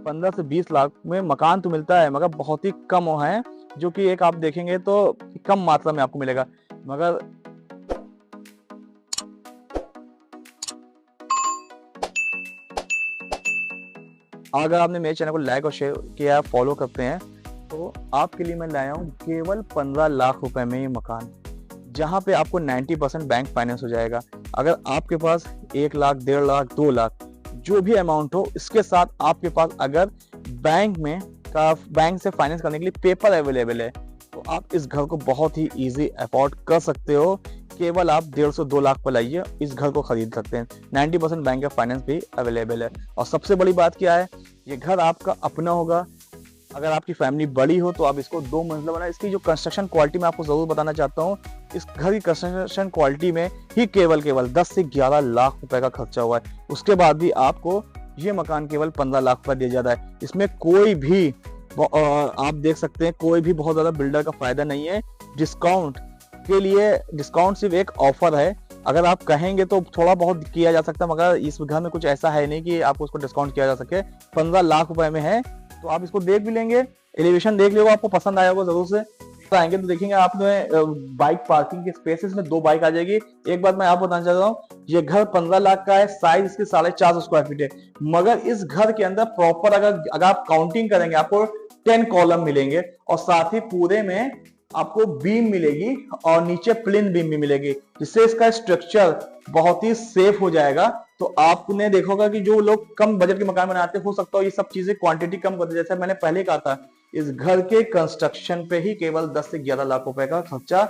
15 से 20 लाख में मकान तो मिलता है, मगर बहुत ही कम है, जो कि एक आप देखेंगे तो कम मात्रा में आपको मिलेगा। मगर अगर आपने मेरे चैनल को लाइक और शेयर किया, फॉलो करते हैं, तो आपके लिए मैं लाया हूँ केवल 15 लाख रुपए में ये मकान, जहाँ पे आपको 90% बैंक फाइनेंस हो जाएगा। अगर आपके पास 1 लाख, 1.5 लाख, 2 लाख जो भी अमाउंट हो, इसके साथ आपके पास अगर बैंक से फाइनेंस करने के लिए पेपर अवेलेबल है, तो आप इस घर को बहुत ही इजी अफोर्ड कर सकते हो। केवल आप 1.5 से 2 लाख पर लाइए, इस घर को खरीद सकते हैं। 90% बैंक का फाइनेंस भी अवेलेबल है। और सबसे बड़ी बात क्या है, ये घर आपका अपना होगा। अगर आपकी फैमिली बड़ी हो तो आप इसको 2 मंजिला बनाए। इसकी जो कंस्ट्रक्शन क्वालिटी मैं आपको जरूर बताना चाहता हूँ, इस घर की कंस्ट्रक्शन क्वालिटी में ही केवल 10 से 11 लाख रुपए का खर्चा हुआ है। उसके बाद भी आपको ये मकान केवल 15 लाख रुपए दिया जाता है। इसमें कोई भी आप देख सकते हैं, कोई भी बहुत ज्यादा बिल्डर का फायदा नहीं है। डिस्काउंट के लिए डिस्काउंट सिर्फ एक ऑफर है। अगर आप कहेंगे तो थोड़ा बहुत किया जा सकता है, मगर इस घर में कुछ ऐसा है नहीं कि आपको उसको डिस्काउंट किया जा सके। 15 लाख रुपए में है, तो आप इसको देख भी लेंगे, एलिवेशन देख लेगा, आपको पसंद आया होगा जरूर से। आएंगे तो देखेंगे आपने बाइक पार्किंग के स्पेसेस में 2 बाइक आ जाएगी। एक बात मैं आपको बताना चाहता हूँ, ये घर 15 लाख का है, साइज इसकी 450 स्क्वायर फीट है, मगर इस घर के अंदर प्रॉपर अगर आप काउंटिंग करेंगे, आपको 10 कॉलम मिलेंगे, और साथ ही पूरे में आपको बीम मिलेगी और नीचे प्लेन बीम भी मिलेगी, जिससे इसका स्ट्रक्चर बहुत ही सेफ हो जाएगा। तो आपने देखोगा कि जो लोग कम बजट के मकान बनाते हो सकता है ये सब चीजें क्वांटिटी कम कर दे। जैसे मैंने पहले कहा था, इस घर के कंस्ट्रक्शन पे ही केवल 10 से 11 लाख रुपए का खर्चा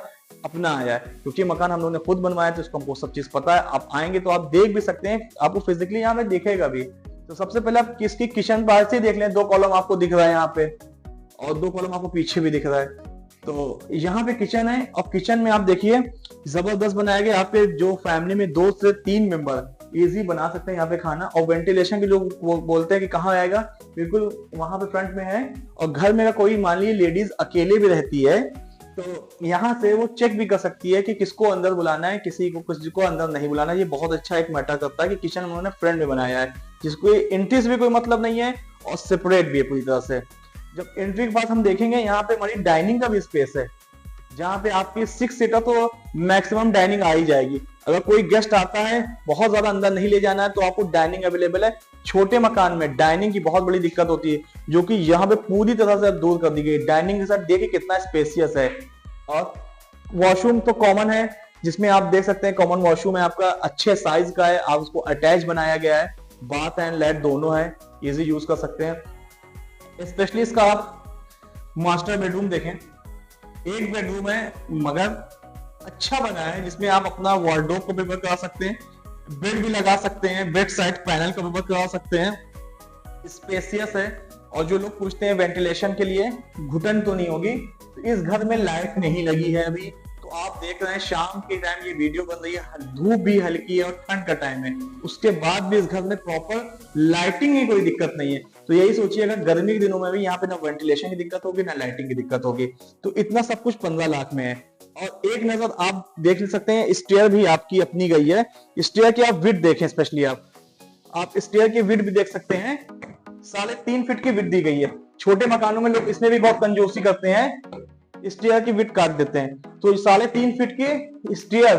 अपना आया है, क्योंकि मकान हम लोगों ने खुद बनवाया, तो इसको हमको सब चीज पता है। आप आएंगे तो आप देख भी सकते हैं, आपको फिजिकली यहाँ पे दिखेगा भी। तो सबसे पहले आप किसकी किचन बाहर से देख लें, 2 कॉलम आपको दिख रहा है यहाँ पे, और 2 कॉलम आपको पीछे भी दिख रहा है। तो यहाँ पे किचन है, और किचन में आप देखिए जबरदस्त बनाया गया। यहाँ पे जो फैमिली में 2 से 3 मेंबर इजी बना सकते हैं यहाँ पे खाना। और वेंटिलेशन के लोग वो बोलते हैं कि कहाँ आएगा, बिल्कुल वहां पे फ्रंट में है। और घर में कोई मान लीजिए लेडीज अकेले भी रहती है, तो यहाँ से वो चेक भी कर सकती है कि किसको अंदर बुलाना है, किसी को अंदर नहीं बुलाना है। ये बहुत अच्छा एक मैटर करता है कि किचन उन्होंने फ्रंट में बनाया है, जिसको एंट्री से भी कोई मतलब नहीं है, और सेपरेट भी है पूरी तरह से। जब एंट्री के बाद हम देखेंगे, यहाँ पे हमारी डाइनिंग का भी स्पेस है, जहाँ पे आपकी 6 सीटर तो मैक्सिमम डाइनिंग आ ही जाएगी। अगर कोई गेस्ट आता है, बहुत ज्यादा अंदर नहीं ले जाना है, तो आपको डाइनिंग अवेलेबल है। छोटे मकान में डाइनिंग की बहुत बड़ी दिक्कत होती है, जो कि यहाँ पे पूरी तरह से दूर कर दी गई। डाइनिंग के साथ देखिए कितना स्पेसियस है। और वॉशरूम तो कॉमन है, जिसमें आप देख सकते हैं कॉमन वॉशरूम है आपका, अच्छे साइज का है, आप उसको अटैच बनाया गया है। बाथ एंड लेट दोनों है, इजी यूज कर सकते हैं। स्पेशली इसका आप मास्टर बेडरूम देखें, एक बेडरूम है मगर अच्छा बना है, जिसमें आप अपना वार्डरोब को प्रिपेयर करा सकते हैं, बेड भी लगा सकते हैं, बेड साइड पैनल को प्रिपेयर करा सकते हैं। स्पेसियस है। और जो लोग पूछते हैं वेंटिलेशन के लिए घुटन तो नहीं होगी, तो इस घर में लाइट नहीं लगी है अभी। तो आप देख रहे हैं शाम के टाइम ये वीडियो बन रही है, धूप भी हल्की है और ठंड का टाइम है, उसके बाद भी इस घर में प्रॉपर लाइटिंग की कोई दिक्कत नहीं है। तो यही सोचिए, अगर गर्मी के दिनों में भी यहाँ पे ना वेंटिलेशन की दिक्कत होगी, ना लाइटिंग की दिक्कत होगी। तो इतना सब कुछ 15 लाख में है। और एक नजर आप देख सकते हैं, स्टेयर भी आपकी अपनी गई है। स्टेयर की आप विड्थ देखें, स्पेशली आप स्टेयर की विड्थ भी देख सकते हैं, 3.5 फीट की विड्थ दी गई है। छोटे मकानों में लोग इसमें भी बहुत कंजूसी करते हैं, स्टेयर की विड्थ काट देते हैं। तो 3.5 फीट की स्टेयर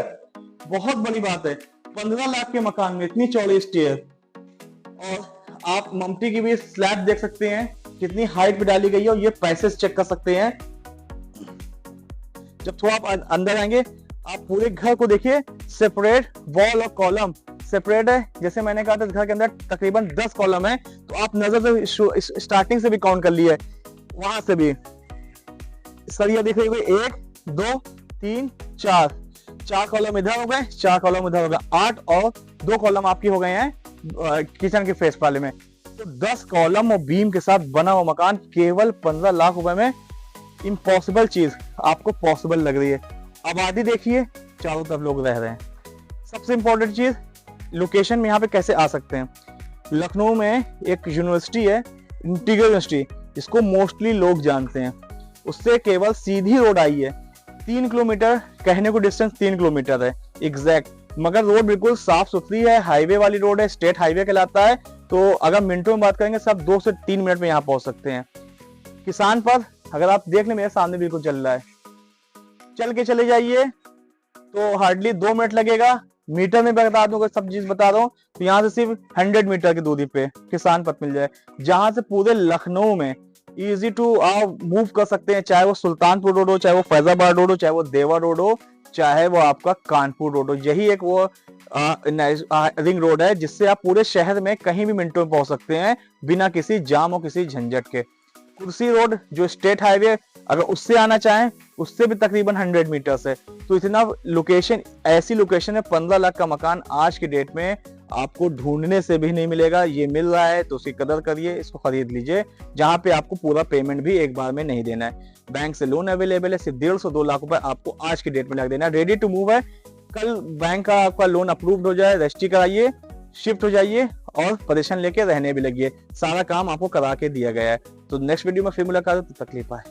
बहुत बड़ी बात है। 15 लाख के मकान में इतनी चौड़ी स्टेयर। और आप ममटी की भी स्लैब देख सकते हैं, कितनी हाइट पे डाली गई है, और ये पैसेज चेक कर सकते हैं। जब थोड़ा आप अंदर आएंगे, आप पूरे घर को देखिए, सेपरेट वॉल और कॉलम सेपरेट है। जैसे मैंने कहा था, इस घर के अंदर तकरीबन 10 कॉलम है, तो आप नजर से स्टार्टिंग से भी काउंट कर लिए, वहां से भी सरिया दिख रही है, 1 2 3 4 कॉलम इधर हो गए, 4 कॉलम इधर हो गए, 8, और 2 कॉलम आपकी हो गए हैं किचन के फेस वाले में। तो 10 कॉलम और बीम के साथ बना हुआ मकान केवल 15 लाख रुपए में। इम्पॉसिबल चीज आपको पॉसिबल लग रही है। आबादी देखिए, चारों तरफ लोग रह रहे हैं। सबसे इंपॉर्टेंट चीज, लोकेशन में यहाँ पे कैसे आ सकते हैं। लखनऊ में एक यूनिवर्सिटी है, इंटीग्रल यूनिवर्सिटी, इसको मोस्टली लोग जानते हैं। उससे केवल सीधी रोड आई है, 3 किलोमीटर, कहने को डिस्टेंस 3 किलोमीटर है एग्जैक्ट, मगर रोड बिल्कुल साफ सुथरी है, हाईवे वाली रोड है, स्टेट हाईवे कहलाता है। तो अगर मिनटों में बात करेंगे सब 2 से 3 मिनट में यहाँ पहुंच सकते हैं। किसान पर अगर आप देख लें, मेरे सामने बिल्कुल चल रहा है, चल के चले जाइए तो हार्डली 2 मिनट लगेगा। मीटर में बता दूं, अगर सब चीज बता रहा हूँ तो यहाँ से सिर्फ 100 मीटर की दूरी पे किसान पथ मिल जाए, जहां से पूरे लखनऊ में इजी टू आप मूव कर सकते हैं। चाहे वो सुल्तानपुर रोड हो, चाहे वो फैजाबाद रोड हो, चाहे वो देवा रोड हो, चाहे वो आपका कानपुर रोड हो। यही एक वो रिंग रोड है जिससे आप पूरे शहर में कहीं भी मिनटों में पहुंच सकते हैं बिना किसी जाम और किसी झंझट के। कुर्सी रोड जो स्टेट हाईवे, अगर उससे आना चाहें उससे भी तकरीबन 100 मीटर है। तो इतना लोकेशन, ऐसी लोकेशन है 15 लाख का मकान आज की डेट में आपको ढूंढने से भी नहीं मिलेगा। ये मिल रहा है तो उसकी कदर करिए, इसको खरीद लीजिए, जहां पे आपको पूरा पेमेंट भी एक बार में नहीं देना है। बैंक से लोन अवेलेबल है, सिर्फ 150-2 लाख रुपए आपको आज की डेट में लग देना है। रेडी टू मूव है, कल बैंक का आपका लोन अप्रूव्ड हो जाए, रजिस्ट्री कराइए, शिफ्ट हो जाइए और पोजीशन लेके रहने भी लगिए। सारा काम आपको करा के दिया गया है। तो नेक्स्ट वीडियो में फिर मुलाकात हो, तकलीफ आए।